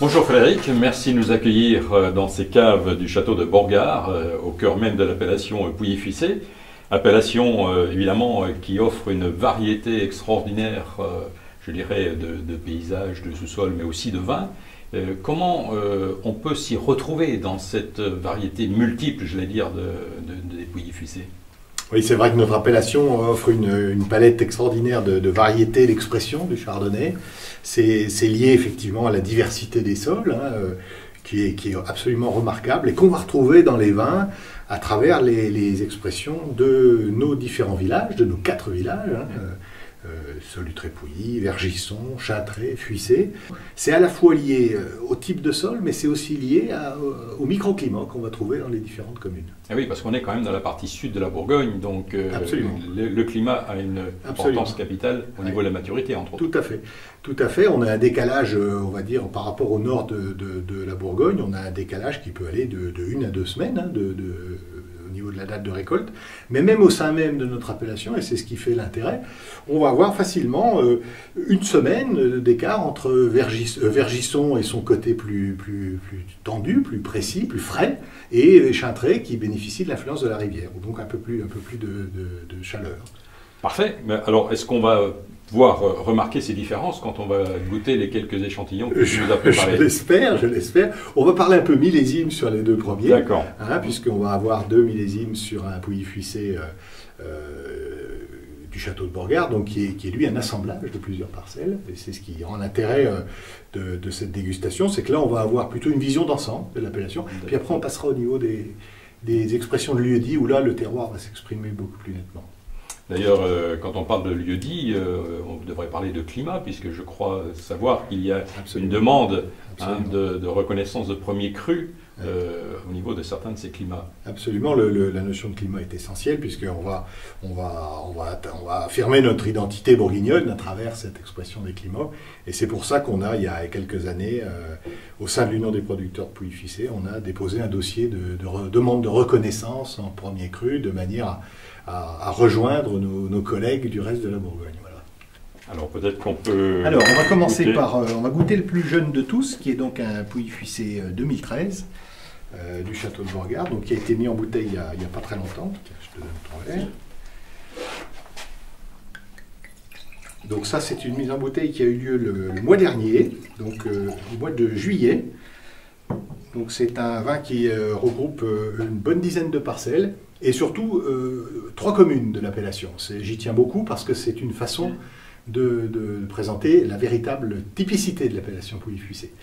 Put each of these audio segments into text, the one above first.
Bonjour Frédéric, merci de nous accueillir dans ces caves du château de Borgard, au cœur même de l'appellation Pouilly-Fuissé. Appellation évidemment qui offre une variété extraordinaire, je dirais, de paysages, de sous-sol, mais aussi de vins. Comment on peut s'y retrouver dans cette variété multiple, je vais dire, des Pouilly-Fuissé? Oui, c'est vrai que notre appellation offre une palette extraordinaire de variétés d'expression du chardonnay. C'est lié effectivement à la diversité des sols, qui est absolument remarquable et qu'on va retrouver dans les vins à travers les expressions de nos différents villages, de nos 4 villages, Solutré-Pouilly, Vergisson, Chintré, Fuissé. C'est à la fois lié au type de sol, mais c'est aussi lié au microclimat qu'on va trouver dans les différentes communes. Ah oui, parce qu'on est quand même dans la partie sud de la Bourgogne, donc le climat a une importance capitale au niveau de la maturité, entre autres. Tout à fait. On a un décalage, on va dire, par rapport au nord de la Bourgogne, on a un décalage qui peut aller de 1 à 2 semaines, au niveau de la date de récolte, mais même au sein même de notre appellation, et c'est ce qui fait l'intérêt, on va avoir facilement 1 semaine d'écart entre Vergisson et son côté plus tendu, plus précis, plus frais, et Chintré qui bénéficie de l'influence de la rivière, donc un peu plus de chaleur. Parfait. Alors, est-ce qu'on va pouvoir remarquer ces différences quand on va goûter les quelques échantillons que tu nous as préparés? Je l'espère. On va parler un peu millésime sur les 2 premiers. D'accord. Puisqu'on va avoir 2 millésimes sur un Pouilly-Fuissé du château de Borgard, donc qui est lui un assemblage de plusieurs parcelles. Et c'est ce qui rend l'intérêt de cette dégustation, c'est que là on va avoir plutôt une vision d'ensemble de l'appellation. Puis après on passera au niveau des expressions de lieu-dit, où là le terroir va s'exprimer beaucoup plus nettement. D'ailleurs, quand on parle de lieu-dit, on devrait parler de climat, puisque je crois savoir qu'il y a une demande de reconnaissance de premier cru au niveau de certains de ces climats. Absolument, la notion de climat est essentielle, puisqu'on va affirmer notre identité bourguignonne à travers cette expression des climats. Et c'est pour ça qu'on a, il y a quelques années, au sein de l'Union des producteurs de Pouilly-Fuissé, on a déposé un dossier de demande de reconnaissance en premier cru, de manière à rejoindre nos collègues du reste de la Bourgogne. Voilà. Alors peut-être qu'on peut... Alors on va commencer par... on va goûter le plus jeune de tous, qui est donc un Pouilly-Fuissé 2013 du château de Borgard, donc qui a été mis en bouteille il n'y a pas très longtemps. Je te donne ton verre. Donc ça, c'est une mise en bouteille qui a eu lieu le mois dernier, donc au mois de juillet. Donc c'est un vin qui regroupe une bonne dizaine de parcelles et surtout 3 communes de l'appellation. J'y tiens beaucoup parce que c'est une façon de présenter la véritable typicité de l'appellation Pouilly-Fuissé.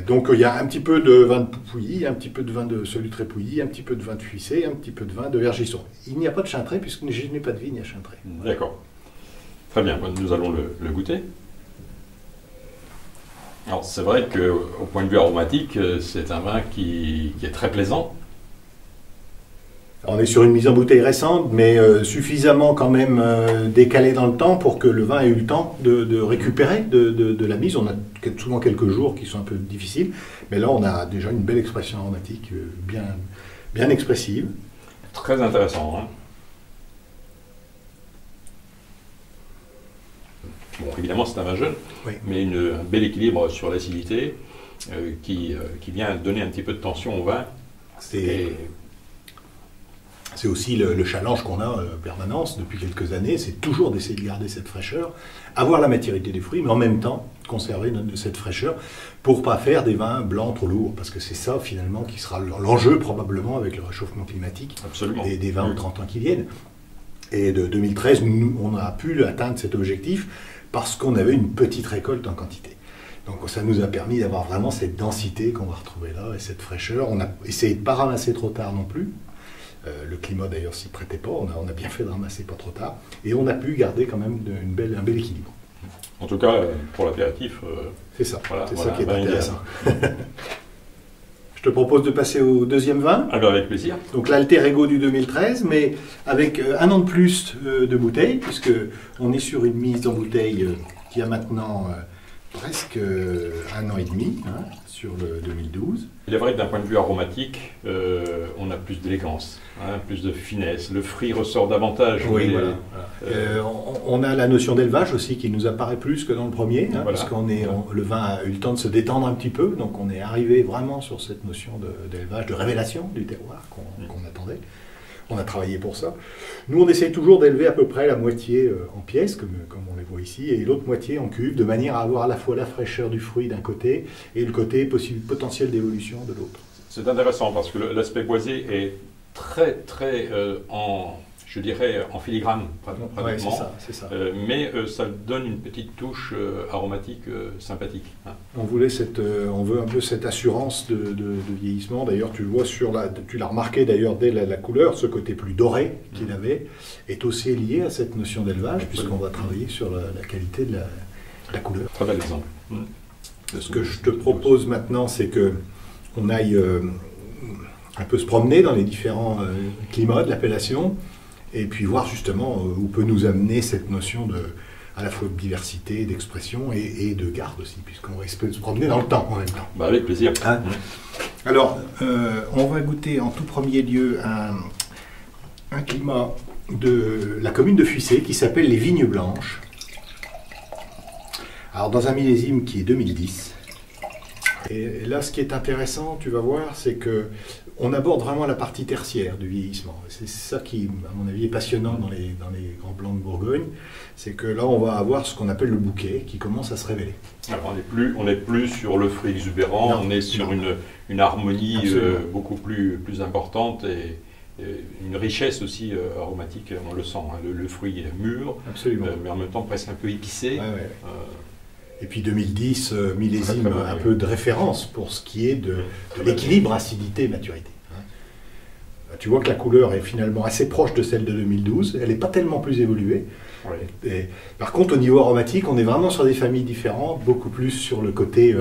Donc il y a un petit peu de vin de Pouilly, un petit peu de vin de Solutré-Pouilly, un petit peu de vin de Fuissé, un petit peu de vin de Vergisson. Il n'y a pas de Chintré puisque je n'ai pas de vigne à Chintré. D'accord. Très bien, nous allons le goûter. Alors c'est vrai qu'au point de vue aromatique, c'est un vin qui est très plaisant. On est sur une mise en bouteille récente, mais suffisamment quand même décalée dans le temps pour que le vin ait eu le temps de récupérer de la mise. On a souvent quelques jours qui sont un peu difficiles, mais là on a déjà une belle expression aromatique bien expressive. Très intéressant. Hein. Bon, évidemment c'est un vin jeune, oui, mais un bel équilibre sur l'acidité qui vient donner un petit peu de tension au vin. C'est aussi le challenge qu'on a en permanence depuis quelques années, c'est toujours d'essayer de garder cette fraîcheur, avoir la maturité des fruits, mais en même temps conserver cette fraîcheur pour ne pas faire des vins blancs trop lourds, parce que c'est ça finalement qui sera l'enjeu probablement avec le réchauffement climatique des 20 ou 30 ans qui viennent. Et de 2013, on a pu atteindre cet objectif parce qu'on avait une petite récolte en quantité. Donc ça nous a permis d'avoir vraiment cette densité qu'on va retrouver là et cette fraîcheur. On a essayé de ne pas ramasser trop tard non plus. Le climat d'ailleurs s'y prêtait pas, on a bien fait de ramasser pas trop tard, et on a pu garder quand même un bel équilibre. En tout cas, pour l'apéritif, c'est ça, voilà, ça qui est intéressant. Je te propose de passer au deuxième vin. Alors avec plaisir. Donc l'Alter Ego du 2013, mais avec 1 an de plus de bouteille, puisque on est sur une mise en bouteille qui a maintenant presque 1 an et demi, hein, sur le 2012. Il est vrai que d'un point de vue aromatique, on a plus d'élégance, hein, plus de finesse. Le fruit ressort davantage. Oui, voilà. On a la notion d'élevage aussi qui nous apparaît plus que dans le premier, hein, parce que le vin a eu le temps de se détendre un petit peu, donc on est arrivé vraiment sur cette notion d'élevage, de révélation du terroir qu'on attendait. On a travaillé pour ça. Nous, on essaie toujours d'élever à peu près la moitié en pièces, comme on les voit ici, et l'autre moitié en cuve, de manière à avoir à la fois la fraîcheur du fruit d'un côté et le côté potentiel d'évolution de l'autre. C'est intéressant parce que l'aspect boisé est très je dirais, en filigrane, pratiquement. Ouais, c'est ça. Mais ça donne une petite touche aromatique sympathique. Hein. On veut un peu cette assurance de vieillissement. D'ailleurs, tu le vois tu l'as remarqué d'ailleurs dès la couleur, ce côté plus doré qu'il avait est aussi lié à cette notion d'élevage, puisqu'on va travailler sur la qualité de la couleur. Très bel exemple. Ce que je te propose maintenant, c'est que on aille un peu se promener dans les différents climats de l'appellation, et puis voir justement où peut nous amener cette notion à la fois de diversité, d'expression et de garde aussi, puisqu'on va se promener dans le temps en même temps. Bah, avec plaisir. Hein? Alors, on va goûter en tout premier lieu un climat de la commune de Fuissé qui s'appelle les Vignes Blanches. Alors, dans un millésime qui est 2010. Et là, ce qui est intéressant, tu vas voir, c'est que on aborde vraiment la partie tertiaire du vieillissement. C'est ça qui, à mon avis, est passionnant dans les grands blancs de Bourgogne. C'est que là, on va avoir ce qu'on appelle le bouquet qui commence à se révéler. Alors, on n'est plus sur le fruit exubérant, on est sur une harmonie beaucoup plus importante et une richesse aussi aromatique, on le sent. Hein. Le fruit est mûr, mais en même temps presque un peu épicé. Ouais. Et puis 2010, millésime un peu de référence pour ce qui est de l'équilibre acidité-maturité. Tu vois que la couleur est finalement assez proche de celle de 2012, elle n'est pas tellement plus évoluée. Et, par contre, au niveau aromatique, on est vraiment sur des familles différentes, beaucoup plus sur le côté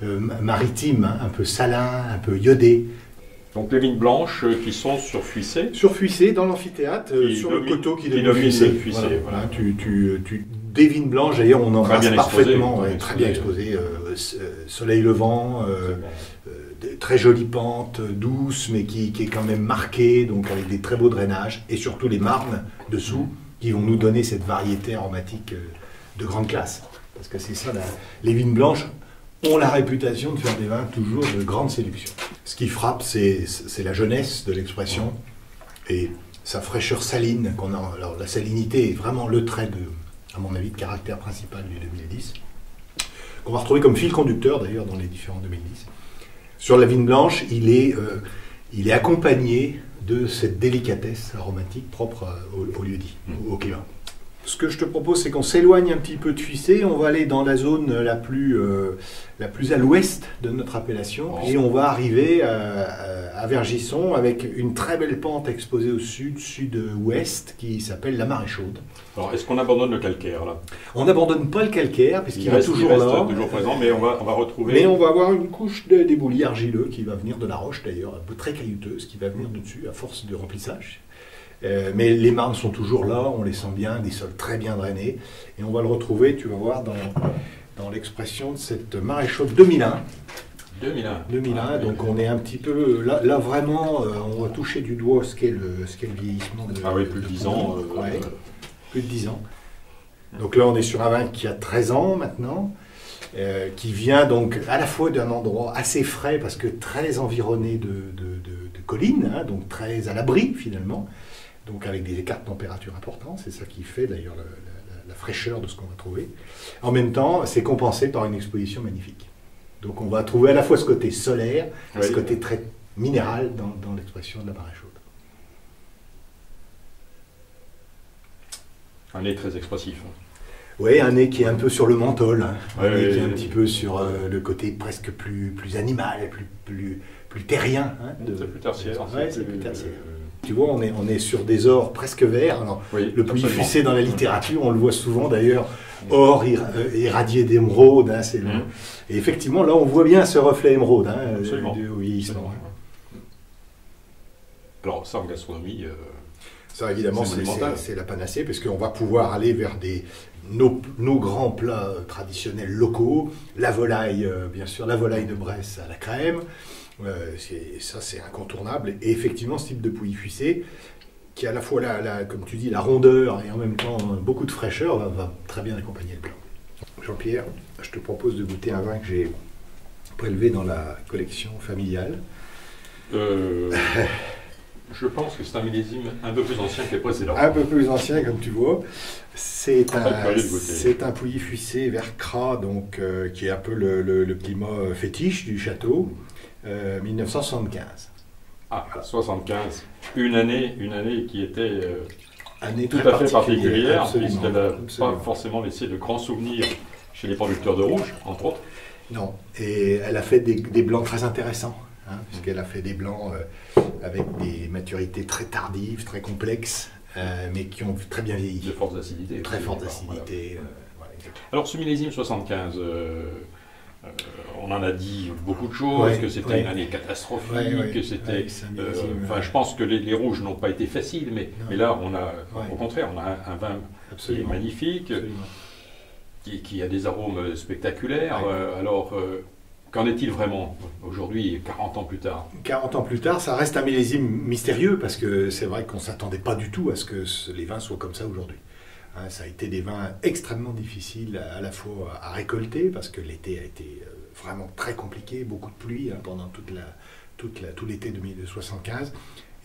maritime, hein, un peu salin, un peu iodé. Donc les vignes blanches qui sont sur Fuissé. Sur Fuissé, dans l'amphithéâtre, sur le coteau qui domine Fuissé. Voilà. Des vignes blanches, d'ailleurs, on en passe parfaitement, très bien exposé, soleil levant, très jolie pente, douce, mais qui est quand même marquée, donc avec des très beaux drainages, et surtout les marnes dessous, qui vont nous donner cette variété aromatique de grande classe. Parce que c'est ça, les vignes blanches ont la réputation de faire des vins toujours de grande séduction. Ce qui frappe, c'est la jeunesse de l'expression, et sa fraîcheur saline qu'on a. Alors la salinité est vraiment le trait à mon avis, de caractère principal du 2010, qu'on va retrouver comme fil conducteur d'ailleurs dans les différents 2010. Sur la vigne blanche, il est accompagné de cette délicatesse aromatique propre au lieu-dit, au climat. Ce que je te propose, c'est qu'on s'éloigne un petit peu de Fuissé, on va aller dans la zone la plus à l'ouest de notre appellation, et on va arriver à Vergisson avec une très belle pente exposée au sud-ouest, qui s'appelle la Marée Chaude. Alors, est-ce qu'on abandonne le calcaire, là? On n'abandonne pas le calcaire, puisqu'il est toujours là. Il reste toujours présent, mais on va retrouver... Mais on va avoir une couche d'éboulis argileux qui va venir de la roche, d'ailleurs, un peu très caillouteuse, qui va venir dessus à force de remplissage. Mais les marnes sont toujours là, on les sent bien, des sols très bien drainés. Et on va le retrouver, tu vas voir, dans l'expression de cette Marée Chaude 2001. 2001, donc on est un petit peu... Là vraiment, on va toucher du doigt ce qu'est le vieillissement de... Ah oui, plus de 10 ans. Plus de 10 ans. Donc là, on est sur un vin qui a 13 ans maintenant, qui vient donc à la fois d'un endroit assez frais, parce que très environné de collines, hein, donc très à l'abri finalement, donc avec des écarts de température importants, c'est ça qui fait d'ailleurs la fraîcheur de ce qu'on va trouver. En même temps, c'est compensé par une exposition magnifique. Donc on va trouver à la fois ce côté solaire, et ce côté très minéral dans l'expression de la Marée Chaude. Un nez très expressif. Oui, un nez qui est un peu sur le menthol, hein. Un nez qui est un petit peu sur le côté presque plus animal, plus terrien. Hein, c'est plus tertiaire. C'est plus tertiaire. Tu vois, on est sur des ors presque verts. Alors, le plus difficile dans la littérature, on le voit souvent d'ailleurs, or irradié d'émeraude. Hein, et effectivement, là, on voit bien ce reflet émeraude au vieillissement. Alors, ça, en gastronomie... Ça, évidemment, c'est monumental. c'est la panacée, parce qu'on va pouvoir aller vers nos grands plats traditionnels locaux, la volaille, bien sûr, la volaille de Bresse à la crème, ça c'est incontournable. Et effectivement, ce type de Pouilly-Fuissé, qui a à la fois, comme tu dis, la rondeur et en même temps beaucoup de fraîcheur, va très bien accompagner le plat. Jean-Pierre, je te propose de goûter un vin que j'ai prélevé dans la collection familiale. Je pense que c'est un millésime un peu plus ancien que les précédents. Un peu plus ancien, comme tu vois. C'est un Pouilly-Fuissé vert Cras, donc, qui est un peu le climat fétiche du château, 1975. Ah, 75. Une année qui était année tout à fait particulière, absolument, puisqu'elle n'a absolument. pas forcément laissé de grands souvenirs chez les producteurs de rouge, entre autres. Non, et elle a fait des blancs très intéressants, hein, puisqu'elle a fait des blancs avec des maturités très tardives, très complexes, mais qui ont très bien vieilli. De fortes acidités. Très forte acidité. Voilà. Voilà, exactement. Alors ce millésime 75, on en a dit beaucoup de choses, que c'était une année catastrophique, que c'était... je pense que les rouges n'ont pas été faciles, mais là, on a, au contraire, on a un vin qui est magnifique, qui a des arômes spectaculaires. Alors, qu'en est-il vraiment aujourd'hui, 40 ans plus tard? 40 ans plus tard, ça reste un millésime mystérieux, parce que c'est vrai qu'on ne s'attendait pas du tout à ce que les vins soient comme ça aujourd'hui. Hein, ça a été des vins extrêmement difficiles à la fois à récolter, parce que l'été a été vraiment très compliqué, beaucoup de pluie pendant tout l'été 2075,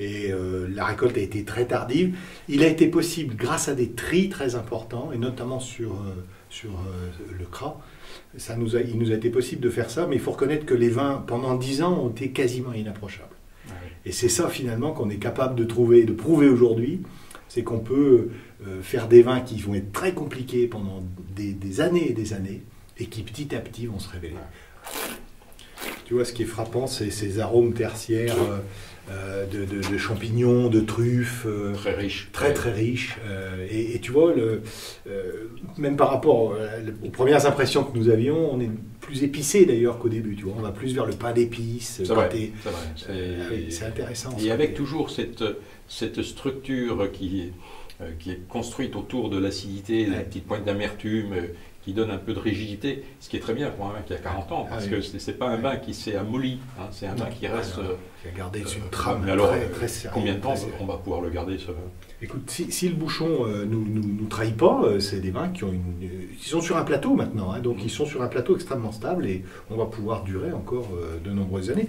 et la récolte a été très tardive. Il a été possible, grâce à des tris très importants, et notamment sur le Cras, il nous a été possible de faire ça, mais il faut reconnaître que les vins, pendant 10 ans, ont été quasiment inapprochables. Et c'est ça, finalement, qu'on est capable de prouver aujourd'hui, c'est qu'on peut faire des vins qui vont être très compliqués pendant des années et des années, et qui petit à petit vont se révéler. Tu vois, ce qui est frappant, c'est ces arômes tertiaires de champignons, de truffes. Très riches. Très riches. Et tu vois, même par rapport aux premières impressions que nous avions, on est plus épicé d'ailleurs qu'au début. Tu vois, on va plus vers le pain d'épices. C'est vrai. C'est intéressant. Et avec toujours cette structure qui est construite autour de l'acidité, la petite pointe d'amertume, qui donne un peu de rigidité, ce qui est très bien pour un vin qui a 40 ans, parce que ce n'est pas un vin qui s'est amolli, hein, c'est un vin qui reste... qui a gardé une trame mais alors, très sérieuse. Combien de temps on va pouvoir le garder, ce vin? Écoute, si le bouchon nous trahit pas, c'est des vins qui sont sur un plateau maintenant, hein, donc ils sont sur un plateau extrêmement stable, et on va pouvoir durer encore de nombreuses années.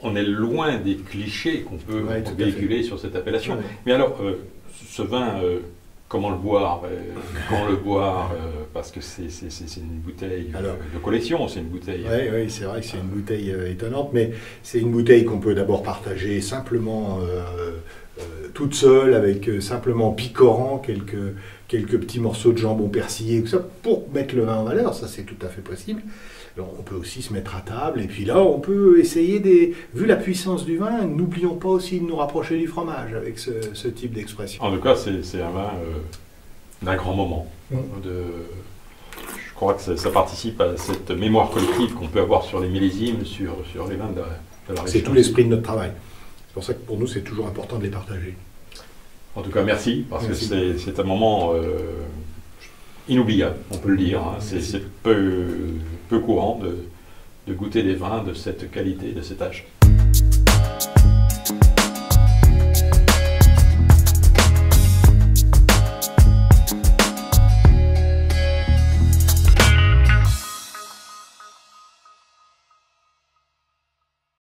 On est loin des clichés qu'on peut véhiculer sur cette appellation. Mais alors, ce vin... comment le boire? Quand le boire? Parce que c'est une bouteille de collection, c'est une bouteille... Oui, c'est vrai que c'est une bouteille étonnante, mais c'est une bouteille qu'on peut d'abord partager simplement toute seule, avec simplement picorant quelques petits morceaux de jambon persillé, tout ça, pour mettre le vin en valeur, ça c'est tout à fait possible. Alors, on peut aussi se mettre à table, et puis là, on peut essayer vu la puissance du vin, n'oublions pas aussi de nous rapprocher du fromage avec ce type d'expression. En tout cas, c'est un vin d'un grand moment. Je crois que ça participe à cette mémoire collective qu'on peut avoir sur les millésimes, sur les vins de la région. C'est tout l'esprit de notre travail. C'est pour ça que pour nous, c'est toujours important de les partager. En tout cas, merci, parce que c'est un moment inoubliable, on peut le dire. Hein. C'est peu courant de goûter des vins de cette qualité, de cet âge.